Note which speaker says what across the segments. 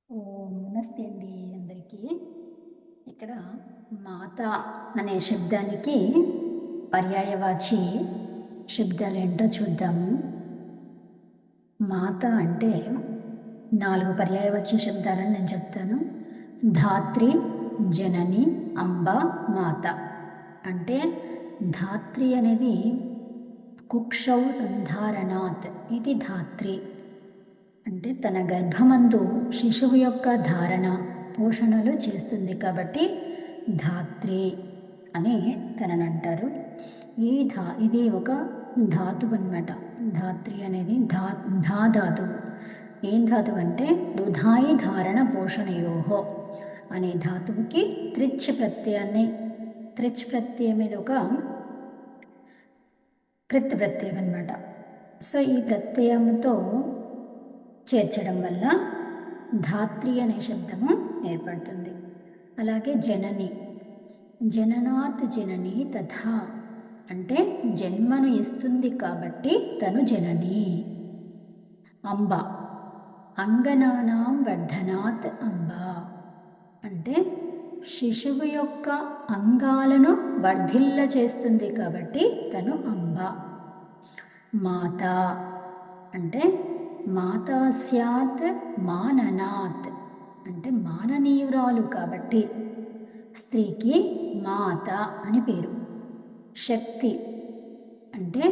Speaker 1: ఓం నమస్తే అండి అందరికీ. ఇక్కడ మాత అనే శబ్దానికి పర్యాయవాచి శబ్దాలు ఏంటో చూద్దాము. మాత అంటే 4 పర్యాయవాచ్య శబ్దాలని నేను చెప్తాను. ధాత్రి, జనని, అంబ, మాత. అంటే ధాత్రి అనేది కుక్షౌ సంధారణాత్ ఇది ధాత్రి. అంటే తన గర్భమందు శిశువు యొక్క ధారణ పోషణలు చేస్తుంది కాబట్టి ధాత్రి అని తనని అంటారు. ఇది ఒక ధాతువు అనమాట. ధాత్రి అనేది ధా ధాతువు. ఏం ధాతువు అంటే దుధాయి ధారణ పోషణయోహో అనే ధాతువుకి త్రిచ్ ప్రత్యయం మీద ఒక కృత్ ప్రత్యయం అనమాట. సో ఈ ప్రత్యయంతో చేర్చడం వల్ల ధాత్రి అనే శబ్దము ఏర్పడుతుంది. అలాగే జనని, జననాత్ జనని తథా అంటే జన్మను ఇస్తుంది కాబట్టి తను జనని. అంబ, అంగనానాం వర్ధనాత్ అంబ అంటే శిశువు యొక్క అంగాలను వర్ధిల్ల చేస్తుంది కాబట్టి తను అంబ. మాత అంటే మాతా స్యాత్ మాననాత్ అంటే మాననీయురాలు కాబట్టి స్త్రీకి మాత అని పేరు. శక్తి అంటే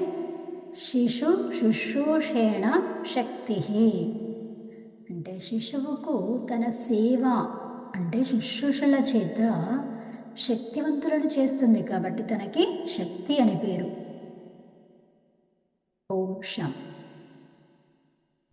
Speaker 1: శిశు శుశ్రూషేణ శక్తి అంటే శిశువుకు తన సేవ అంటే శుశ్రూషల చేత శక్తివంతులను చేస్తుంది కాబట్టి తనకి శక్తి అని పేరు. ఓం శాంతి.